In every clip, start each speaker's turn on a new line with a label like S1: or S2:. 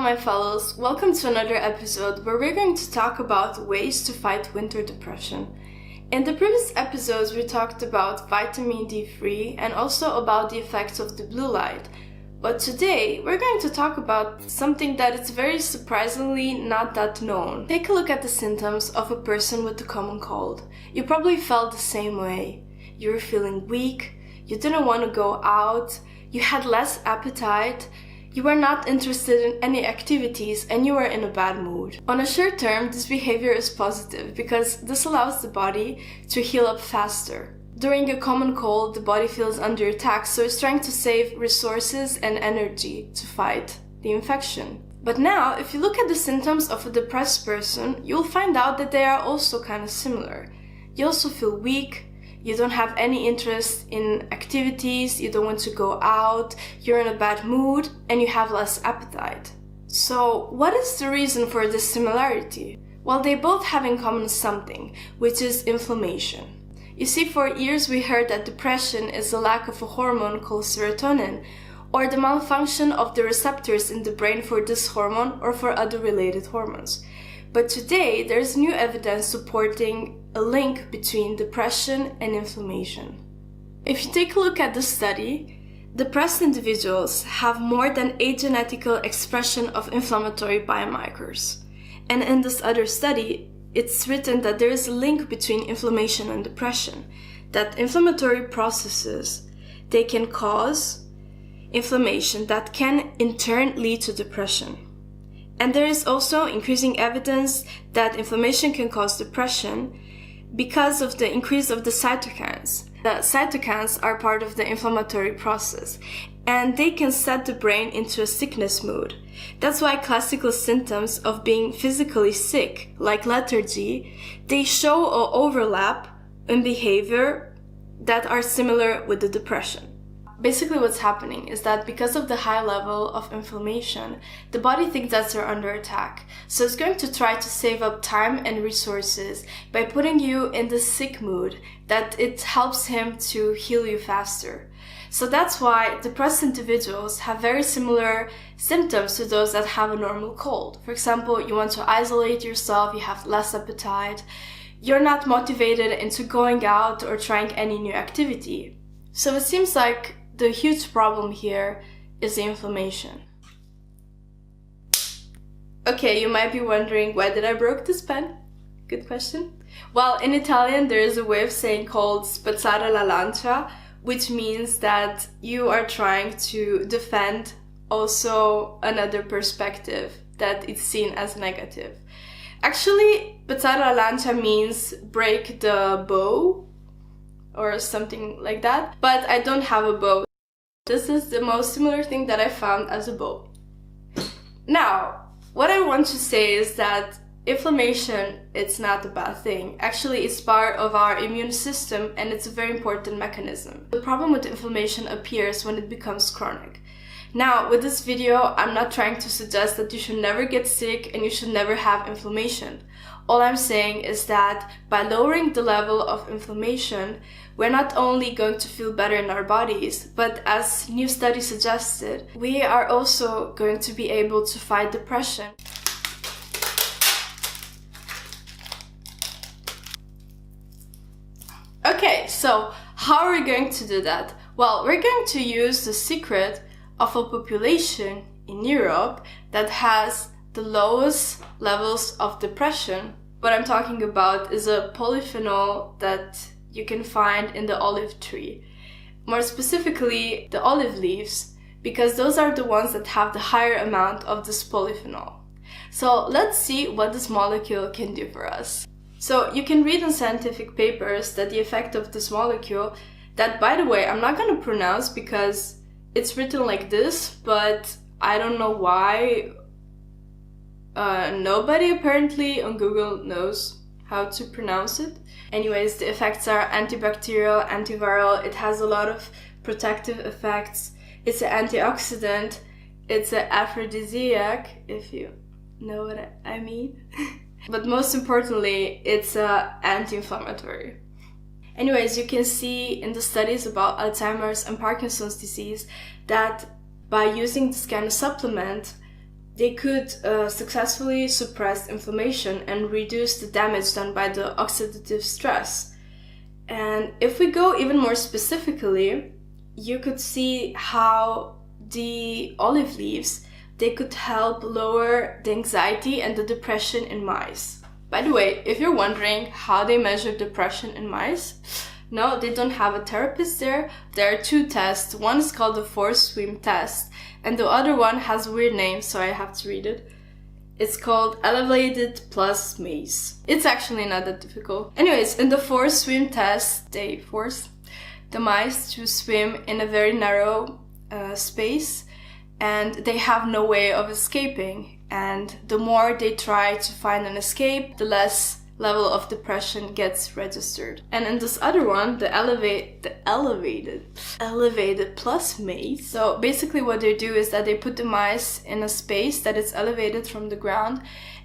S1: my fellows, welcome to another episode where we're going to talk about ways to fight winter depression. In the previous episodes we talked about vitamin D3 and also about the effects of the blue light. But today we're going to talk about something that is very surprisingly not that known. Take a look at the symptoms of a person with the common cold. You probably felt the same way. You were feeling weak, you didn't want to go out, you had less appetite, you were not interested in any activities, and you were in a bad mood. On a short term, this behavior is positive because this allows the body to heal up faster. During a common cold, the body feels under attack, so it's trying to save resources and energy to fight the infection. But now, if you look at the symptoms of a depressed person, you'll find out that they are also kind of similar. You also feel weak. You don't have any interest in activities, you don't want to go out, you're in a bad mood, and you have less appetite. So, what is the reason for this similarity? Well, they both have in common something, which is inflammation. You see, for years we heard that depression is the lack of a hormone called serotonin, or the malfunction of the receptors in the brain for this hormone or for other related hormones. But today, there's new evidence supporting a link between depression and inflammation. If you take a look at the study, depressed individuals have more than a genetical expression of inflammatory biomarkers. And in this other study, it's written that there is a link between inflammation and depression, that inflammatory processes, they can cause inflammation that can in turn lead to depression. And there is also increasing evidence that inflammation can cause depression because of the increase of the cytokines. The cytokines are part of the inflammatory process, and they can set the brain into a sickness mood. That's why classical symptoms of being physically sick, like lethargy, they show an overlap in behavior that are similar with the depression. Basically what's happening is that because of the high level of inflammation, the body thinks that they're under attack. So it's going to try to save up time and resources by putting you in the sick mood, that it helps him to heal you faster. So that's why depressed individuals have very similar symptoms to those that have a normal cold. For example, you want to isolate yourself, you have less appetite, you're not motivated into going out or trying any new activity. So it seems like the huge problem here is the inflammation. Okay, you might be wondering, why did I broke this pen? Good question. Well, in Italian there is a way of saying called spezzare la lancia, which means that you are trying to defend also another perspective that is seen as negative. Actually, spezzare la lancia means break the bow or something like that, but I don't have a bow. This is the most similar thing that I found as a bow. Now, what I want to say is that inflammation, it's not a bad thing. Actually, it's part of our immune system and it's a very important mechanism. The problem with inflammation appears when it becomes chronic. Now, with this video, I'm not trying to suggest that you should never get sick and you should never have inflammation. All I'm saying is that by lowering the level of inflammation, we're not only going to feel better in our bodies, but as new studies suggested, we are also going to be able to fight depression. Okay, so how are we going to do that? Well, we're going to use the secret of a population in Europe that has the lowest levels of depression. What I'm talking about is a polyphenol that you can find in the olive tree. More specifically, the olive leaves, because those are the ones that have the higher amount of this polyphenol. So let's see what this molecule can do for us. So you can read in scientific papers that the effect of this molecule, that by the way, I'm not going to pronounce because it's written like this, but I don't know why. Nobody apparently on Google knows how to pronounce it. Anyways, the effects are antibacterial, antiviral, it has a lot of protective effects, it's an antioxidant, it's an aphrodisiac, if you know what I mean. But most importantly, it's anti-inflammatory. Anyways, you can see in the studies about Alzheimer's and Parkinson's disease that by using this kind of supplement, they could successfully suppress inflammation and reduce the damage done by the oxidative stress. And if we go even more specifically, you could see how the olive leaves, they could help lower the anxiety and the depression in mice. By the way, if you're wondering how they measure depression in mice, no, they don't have a therapist there. There are two tests. One is called the forced swim test, and the other one has a weird name, so I have to read it. It's called elevated plus maze. It's actually not that difficult. Anyways, in the forced swim test, they force the mice to swim in a very narrow space, and they have no way of escaping. And the more they try to find an escape, the less level of depression gets registered. And in this other one, the elevated plus maze. So basically what they do is that they put the mice in a space that is elevated from the ground,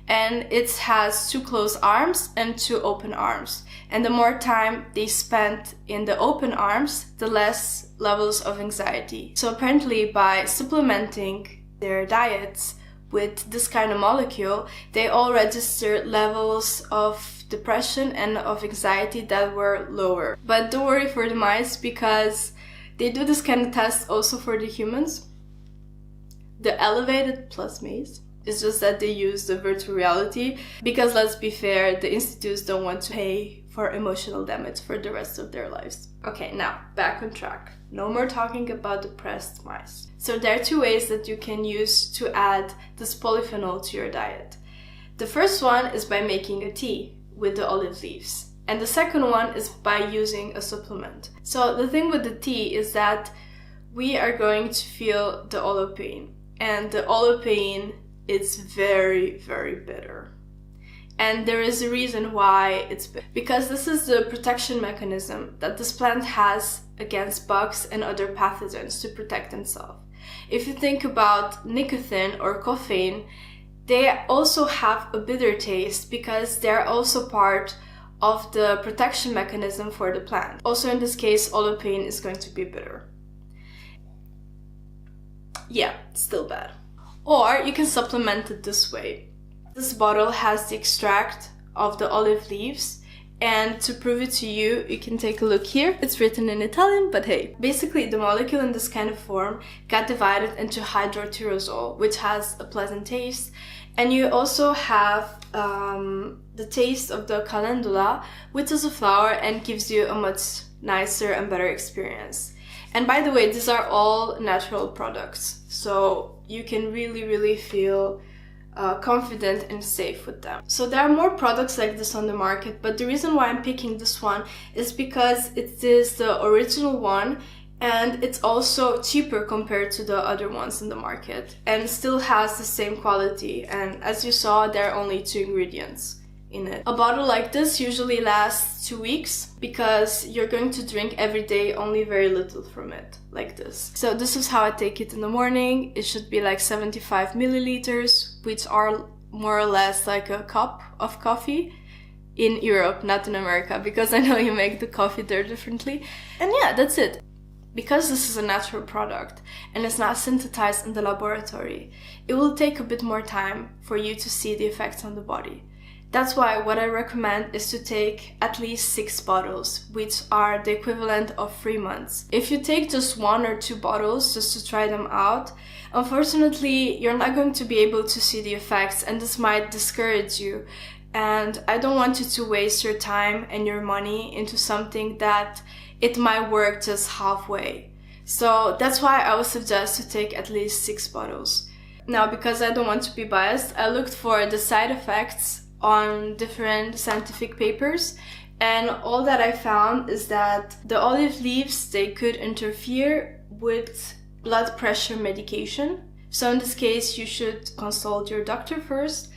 S1: and it has two closed arms and two open arms. And the more time they spend in the open arms, the less levels of anxiety. So apparently by supplementing their diets with this kind of molecule, they all registered levels of depression and of anxiety that were lower. But don't worry for the mice, because they do this kind of test also for the humans. The elevated plus maze. It's just that they use the virtual reality, because let's be fair, the institutes don't want to pay for emotional damage for the rest of their lives. Okay, now back on track. No more talking about depressed mice. So there are two ways that you can use to add this polyphenol to your diet. The first one is by making a tea with the olive leaves. And the second one is by using a supplement. So the thing with the tea is that we are going to feel the olopane. And the olopane is very, very bitter. And there is a reason why it's bitter. Because this is the protection mechanism that this plant has against bugs and other pathogens to protect itself. If you think about nicotine or caffeine, they also have a bitter taste because they're also part of the protection mechanism for the plant. Also in this case, olopane is going to be bitter. Yeah, still bad. Or you can supplement it this way. This bottle has the extract of the olive leaves, and to prove it to you, you can take a look here. It's written in Italian, but hey. Basically, the molecule in this kind of form got divided into hydrotyrosol, which has a pleasant taste. And you also have the taste of the calendula, which is a flower and gives you a much nicer and better experience. And by the way, these are all natural products, so you can really feel confident and safe with them. So there are more products like this on the market, but the reason why I'm picking this one is because it is the original one, and it's also cheaper compared to the other ones in the market, and still has the same quality. And as you saw, there are only 2 ingredients in it. A bottle like this usually lasts 2 weeks because you're going to drink every day only very little from it, like this. So this is how I take it in the morning. It should be like 75 milliliters, which are more or less like a cup of coffee in Europe, not in America, because I know you make the coffee there differently. And yeah, that's it. Because this is a natural product and it's not synthesized in the laboratory, it will take a bit more time for you to see the effects on the body. That's why what I recommend is to take at least 6 bottles, which are the equivalent of 3 months. If you take just 1 or 2 bottles just to try them out, unfortunately, you're not going to be able to see the effects, and this might discourage you. And I don't want you to waste your time and your money into something that it might work just halfway. So that's why I would suggest to take at least 6 bottles. Now, because I don't want to be biased, I looked for the side effects on different scientific papers, and all that I found is that the olive leaves, they could interfere with blood pressure medication. So in this case, you should consult your doctor first.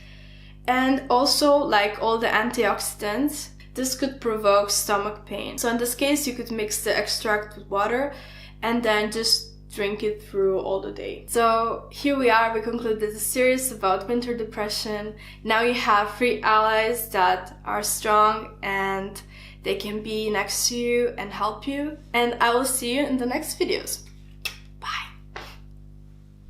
S1: And also, like all the antioxidants, this could provoke stomach pain. So in this case, you could mix the extract with water and then just drink it through all the day. So here we are, we concluded the series about winter depression. Now you have 3 allies that are strong and they can be next to you and help you. And I will see you in the next videos.